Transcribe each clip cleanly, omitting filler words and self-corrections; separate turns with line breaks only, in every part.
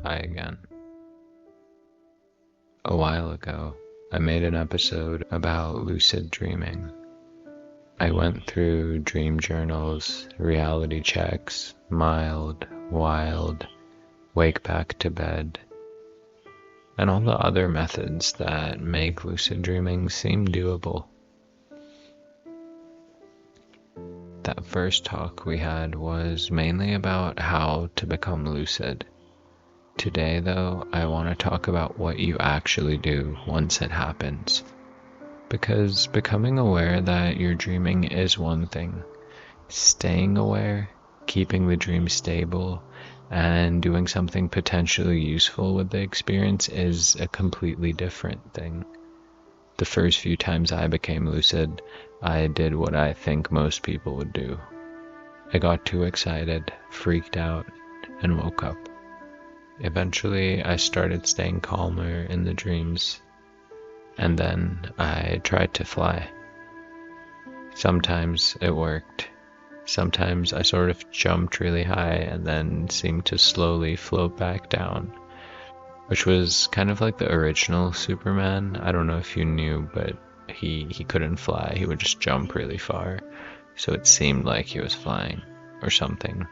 Hi again. A while ago, I made an episode about lucid dreaming. I went through dream journals, reality checks, mild, wild, wake back to bed, and all the other methods that make lucid dreaming seem doable. That first talk we had was mainly about how to become lucid. Today, though, I want to talk about what you actually do once it happens. Because becoming aware that you're dreaming is one thing. Staying aware, keeping the dream stable, and doing something potentially useful with the experience is a completely different thing. The first few times I became lucid, I did what I think most people would do. I got too excited, freaked out, and woke up. Eventually, I started staying calmer in the dreams, and then I tried to fly. Sometimes it worked. Sometimes I sort of jumped really high and then seemed to slowly float back down, which was kind of like the original Superman. I don't know if you knew, but he couldn't fly. He would just jump really far, so it seemed like he was flying or something.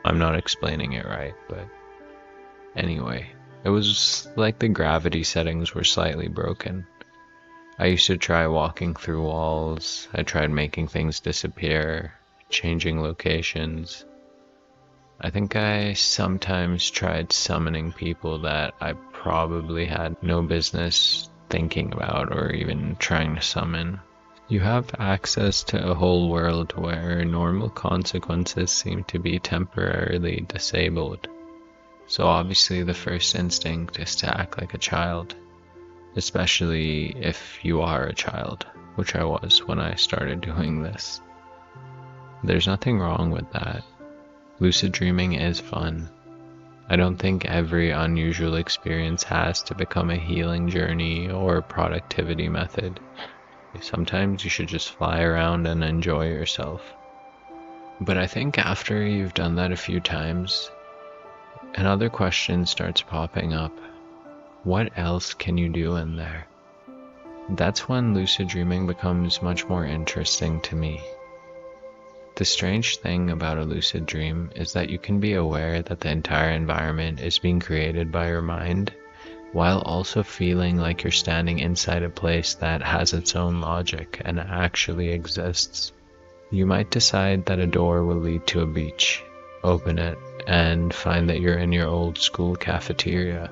I'm not explaining it right, but anyway, it was like the gravity settings were slightly broken. I used to try walking through walls. I tried making things disappear, changing locations. I think I sometimes tried summoning people that I probably had no business thinking about or even trying to summon. You have access to a whole world where normal consequences seem to be temporarily disabled. So obviously the first instinct is to act like a child, especially if you are a child, which I was when I started doing this. There's nothing wrong with that. Lucid dreaming is fun. I don't think every unusual experience has to become a healing journey or productivity method. Sometimes you should just fly around and enjoy yourself. But I think after you've done that a few times, another question starts popping up. What else can you do in there? That's when lucid dreaming becomes much more interesting to me. The strange thing about a lucid dream is that you can be aware that the entire environment is being created by your mind, while also feeling like you're standing inside a place that has its own logic and actually exists. You might decide that a door will lead to a beach, open it, and find that you're in your old school cafeteria.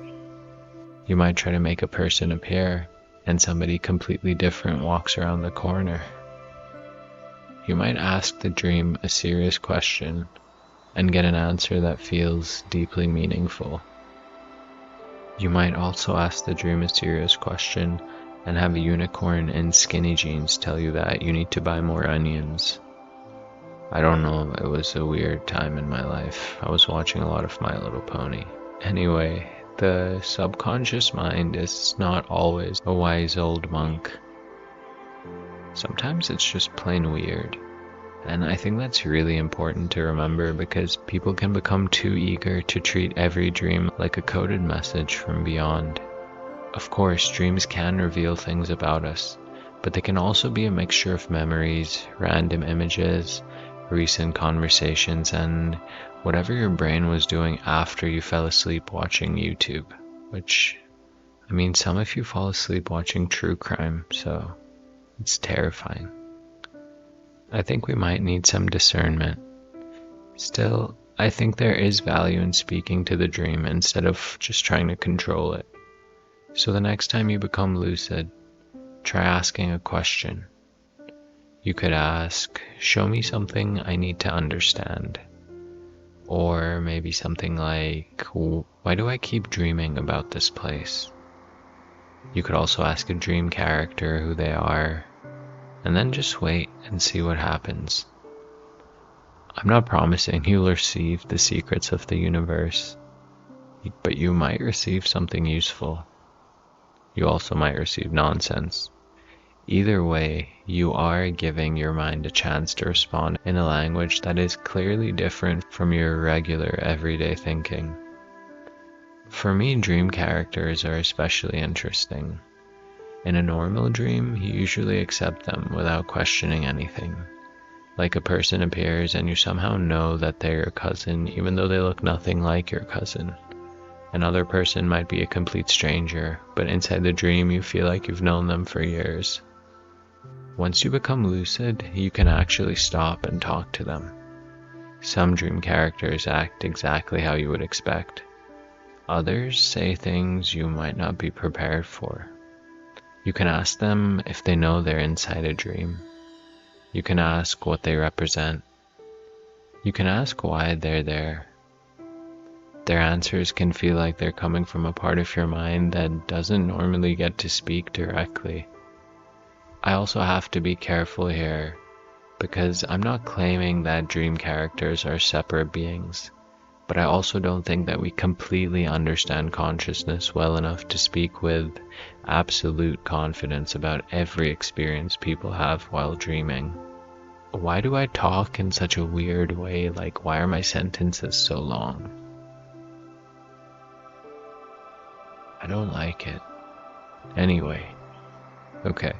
You might try to make a person appear, and somebody completely different walks around the corner. You might ask the dream a serious question and get an answer that feels deeply meaningful. You might also ask the dream a serious question and have a unicorn in skinny jeans tell you that you need to buy more onions. I don't know, it was a weird time in my life. I was watching a lot of My Little Pony. Anyway, the subconscious mind is not always a wise old monk. Sometimes it's just plain weird. And I think that's really important to remember because people can become too eager to treat every dream like a coded message from beyond. Of course, dreams can reveal things about us, but they can also be a mixture of memories, random images, recent conversations, and whatever your brain was doing after you fell asleep watching YouTube. Which, I mean, some of you fall asleep watching true crime, so it's terrifying. I think we might need some discernment. Still, I think there is value in speaking to the dream instead of just trying to control it. So the next time you become lucid, try asking a question. You could ask, show me something I need to understand. Or maybe something like, why do I keep dreaming about this place? You could also ask a dream character who they are, and then just wait and see what happens. I'm not promising you'll receive the secrets of the universe, but you might receive something useful. You also might receive nonsense. Either way, you are giving your mind a chance to respond in a language that is clearly different from your regular everyday thinking. For me, dream characters are especially interesting. In a normal dream, you usually accept them without questioning anything. Like a person appears and you somehow know that they're your cousin even though they look nothing like your cousin. Another person might be a complete stranger, but inside the dream you feel like you've known them for years. Once you become lucid, you can actually stop and talk to them. Some dream characters act exactly how you would expect. Others say things you might not be prepared for. You can ask them if they know they're inside a dream. You can ask what they represent. You can ask why they're there. Their answers can feel like they're coming from a part of your mind that doesn't normally get to speak directly. I also have to be careful here, because I'm not claiming that dream characters are separate beings, but I also don't think that we completely understand consciousness well enough to speak with absolute confidence about every experience people have while dreaming. Why do I talk in such a weird way? Like, why are my sentences so long? I don't like it. Anyway, okay.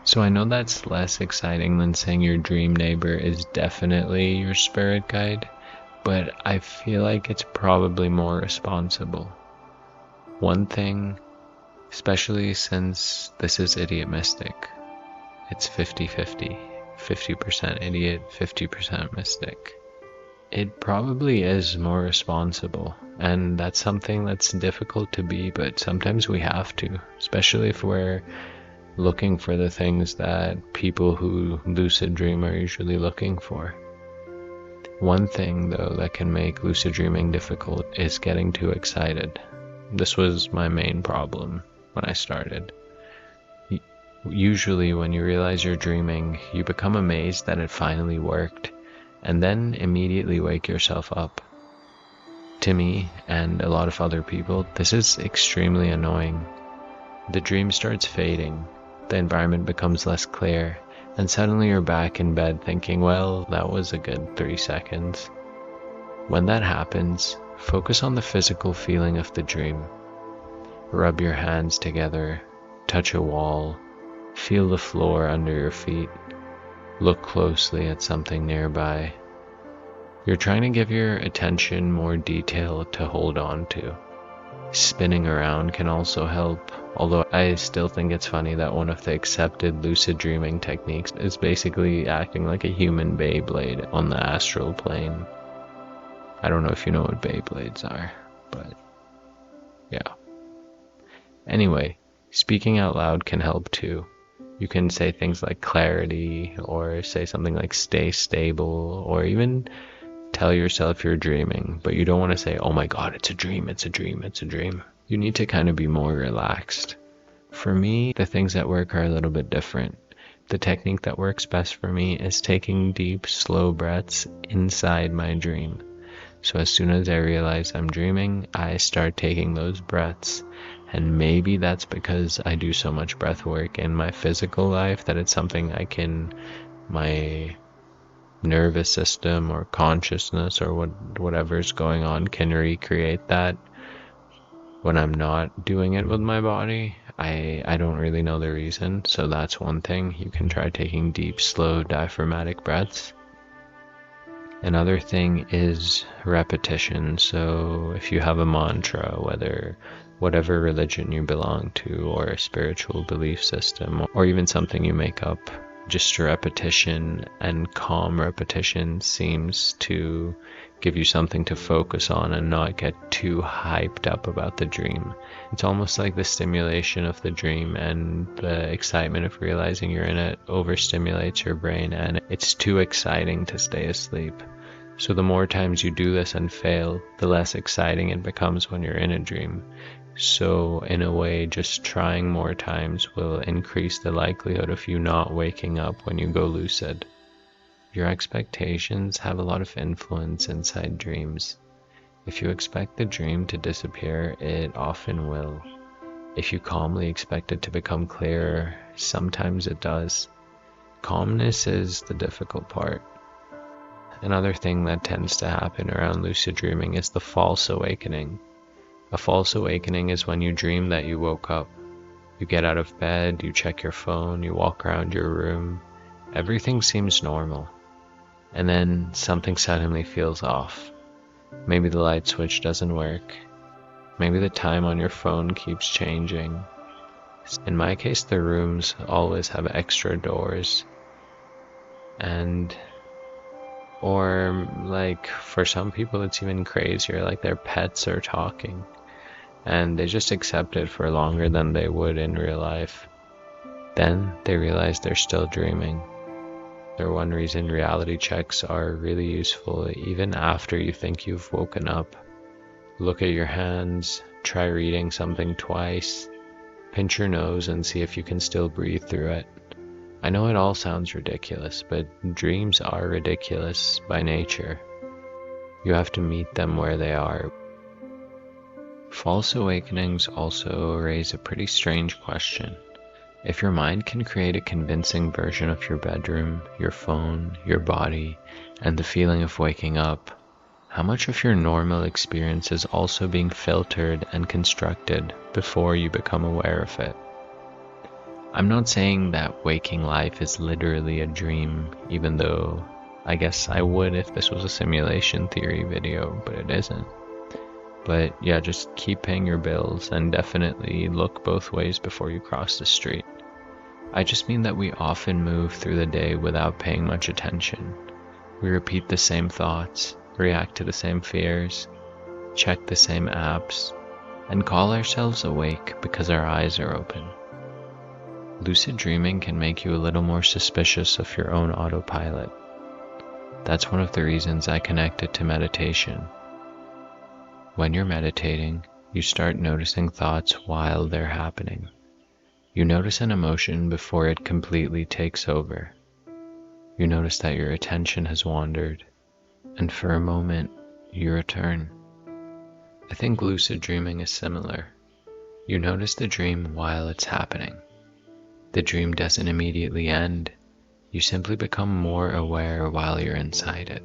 So I know that's less exciting than saying your dream neighbor is definitely your spirit guide, but I feel like it's probably more responsible. One thing, especially since this is Idiot Mystic, it's 50-50, 50% idiot, 50% mystic. It probably is more responsible, and that's something that's difficult to be, but sometimes we have to, especially if we're looking for the things that people who lucid dream are usually looking for. One thing, though, that can make lucid dreaming difficult is getting too excited. This was my main problem when I started. Usually when you realize you're dreaming, you become amazed that it finally worked, and then immediately wake yourself up. To me, and a lot of other people, this is extremely annoying. The dream starts fading, the environment becomes less clear, and suddenly you're back in bed thinking, well, that was a good 3 seconds. When that happens, focus on the physical feeling of the dream. Rub your hands together, touch a wall, feel the floor under your feet, look closely at something nearby. You're trying to give your attention more detail to hold on to. Spinning around can also help, although I still think it's funny that one of the accepted lucid dreaming techniques is basically acting like a human Beyblade on the astral plane. I don't know if you know what Beyblades are, but yeah. Anyway, speaking out loud can help too. You can say things like clarity, or say something like stay stable, or even tell yourself you're dreaming, but you don't want to say, oh my god, it's a dream, it's a dream, it's a dream. You need to kind of be more relaxed. For me, the things that work are a little bit different. The technique that works best for me is taking deep, slow breaths inside my dream. So as soon as I realize I'm dreaming, I start taking those breaths. And maybe that's because I do so much breath work in my physical life that it's something my nervous system or consciousness or whatever's going on can recreate that when I'm not doing it with my body. I don't really know the reason, so that's one thing. You can try taking deep, slow, diaphragmatic breaths. Another thing is repetition. So if you have a mantra, whatever religion you belong to, or a spiritual belief system, or even something you make up, just repetition and calm repetition seems to give you something to focus on and not get too hyped up about the dream. It's almost like the stimulation of the dream and the excitement of realizing you're in it overstimulates your brain, and it's too exciting to stay asleep. So the more times you do this and fail, the less exciting it becomes when you're in a dream. So in a way, just trying more times will increase the likelihood of you not waking up when you go lucid. Your expectations have a lot of influence inside dreams. If you expect the dream to disappear, it often will. If you calmly expect it to become clearer, sometimes it does. Calmness is the difficult part. Another thing that tends to happen around lucid dreaming is the false awakening. A false awakening is when you dream that you woke up. You get out of bed, you check your phone, you walk around your room. Everything seems normal. And then something suddenly feels off. Maybe the light switch doesn't work. Maybe the time on your phone keeps changing. In my case, the rooms always have extra doors. Or like for some people it's even crazier, like their pets are talking. And they just accept it for longer than they would in real life. Then they realize they're still dreaming. They're one reason reality checks are really useful even after you think you've woken up. Look at your hands, try reading something twice, pinch your nose and see if you can still breathe through it. I know it all sounds ridiculous, but dreams are ridiculous by nature. You have to meet them where they are. False awakenings also raise a pretty strange question. If your mind can create a convincing version of your bedroom, your phone, your body, and the feeling of waking up, how much of your normal experience is also being filtered and constructed before you become aware of it? I'm not saying that waking life is literally a dream, even though I guess I would if this was a simulation theory video, but it isn't. But yeah, just keep paying your bills and definitely look both ways before you cross the street. I just mean that we often move through the day without paying much attention. We repeat the same thoughts, react to the same fears, check the same apps, and call ourselves awake because our eyes are open. Lucid dreaming can make you a little more suspicious of your own autopilot. That's one of the reasons I connect it to meditation. When you're meditating, you start noticing thoughts while they're happening. You notice an emotion before it completely takes over. You notice that your attention has wandered, and for a moment, you return. I think lucid dreaming is similar. You notice the dream while it's happening. The dream doesn't immediately end. You simply become more aware while you're inside it.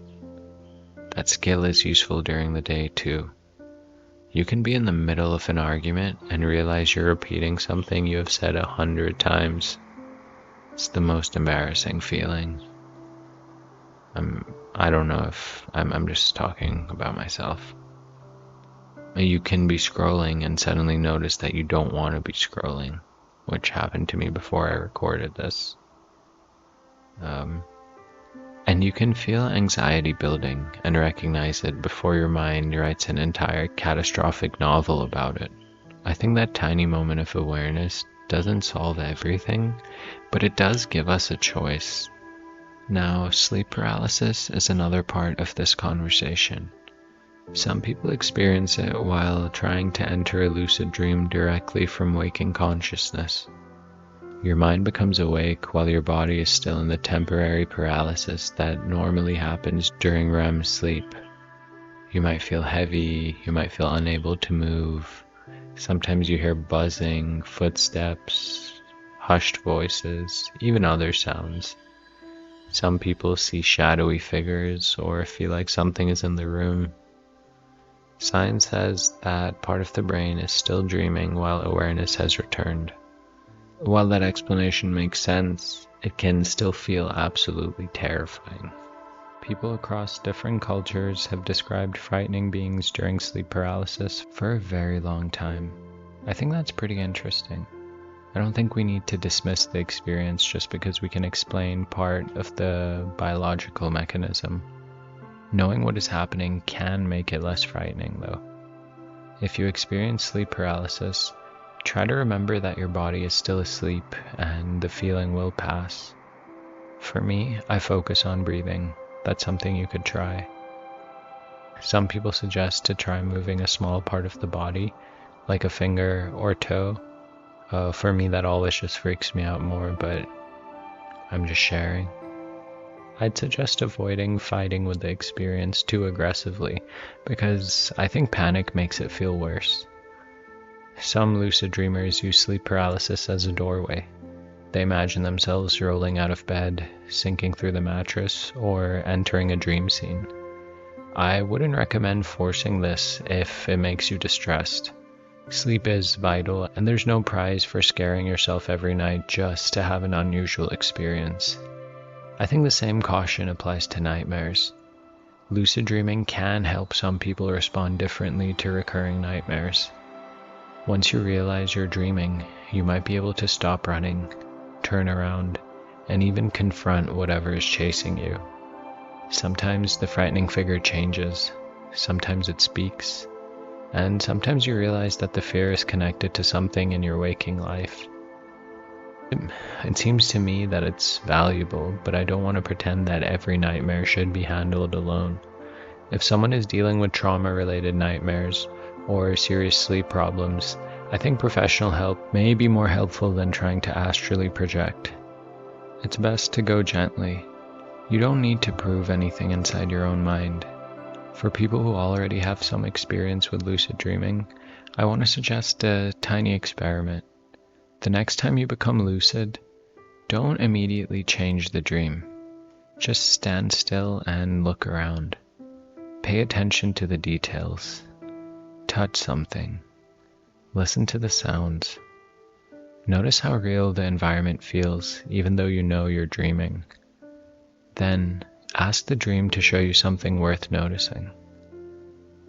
That skill is useful during the day too. You can be in the middle of an argument and realize you're repeating something you have said 100 times. It's the most embarrassing feeling. I don't know if I'm just talking about myself. You can be scrolling and suddenly notice that you don't want to be scrolling, which happened to me before I recorded this. And you can feel anxiety building and recognize it before your mind writes an entire catastrophic novel about it. I think that tiny moment of awareness doesn't solve everything, but it does give us a choice. Now, sleep paralysis is another part of this conversation. Some people experience it while trying to enter a lucid dream directly from waking consciousness. Your mind becomes awake while your body is still in the temporary paralysis that normally happens during REM sleep. You might feel heavy, you might feel unable to move. Sometimes you hear buzzing, footsteps, hushed voices, even other sounds. Some people see shadowy figures or feel like something is in the room. Science says that part of the brain is still dreaming while awareness has returned. While that explanation makes sense, it can still feel absolutely terrifying. People across different cultures have described frightening beings during sleep paralysis for a very long time. I think that's pretty interesting. I don't think we need to dismiss the experience just because we can explain part of the biological mechanism. Knowing what is happening can make it less frightening, though. If you experience sleep paralysis, try to remember that your body is still asleep and the feeling will pass. For me, I focus on breathing. That's something you could try. Some people suggest to try moving a small part of the body, like a finger or toe. For me, that always just freaks me out more, but I'm just sharing. I'd suggest avoiding fighting with the experience too aggressively, because I think panic makes it feel worse. Some lucid dreamers use sleep paralysis as a doorway. They imagine themselves rolling out of bed, sinking through the mattress, or entering a dream scene. I wouldn't recommend forcing this if it makes you distressed. Sleep is vital, and there's no prize for scaring yourself every night just to have an unusual experience. I think the same caution applies to nightmares. Lucid dreaming can help some people respond differently to recurring nightmares. Once you realize you're dreaming, you might be able to stop running, turn around, and even confront whatever is chasing you. Sometimes the frightening figure changes, sometimes it speaks, and sometimes you realize that the fear is connected to something in your waking life. It seems to me that it's valuable, but I don't want to pretend that every nightmare should be handled alone. If someone is dealing with trauma-related nightmares or serious sleep problems, I think professional help may be more helpful than trying to astrally project. It's best to go gently. You don't need to prove anything inside your own mind. For people who already have some experience with lucid dreaming, I want to suggest a tiny experiment. The next time you become lucid, don't immediately change the dream. Just stand still and look around. Pay attention to the details. Touch something. Listen to the sounds. Notice how real the environment feels, even though you know you're dreaming. Then, ask the dream to show you something worth noticing.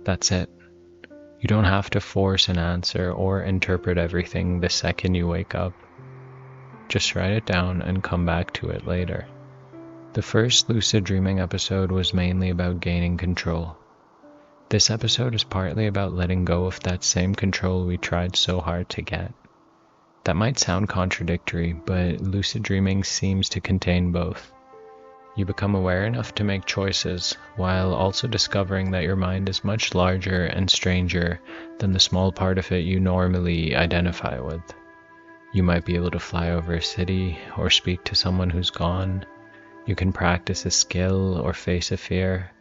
That's it. You don't have to force an answer or interpret everything the second you wake up. Just write it down and come back to it later. The first lucid dreaming episode was mainly about gaining control. This episode is partly about letting go of that same control we tried so hard to get. That might sound contradictory, but lucid dreaming seems to contain both. You become aware enough to make choices, while also discovering that your mind is much larger and stranger than the small part of it you normally identify with. You might be able to fly over a city or speak to someone who's gone. You can practice a skill or face a fear.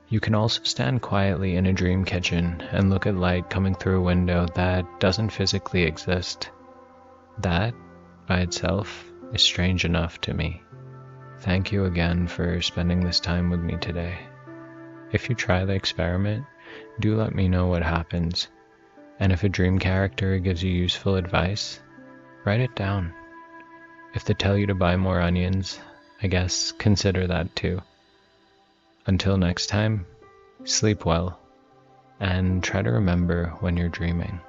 You can also stand quietly in a dream kitchen and look at light coming through a window that doesn't physically exist. That, by itself, is strange enough to me. Thank you again for spending this time with me today. If you try the experiment, do let me know what happens. And if a dream character gives you useful advice, write it down. If they tell you to buy more onions, I guess consider that too. Until next time, sleep well, and try to remember when you're dreaming.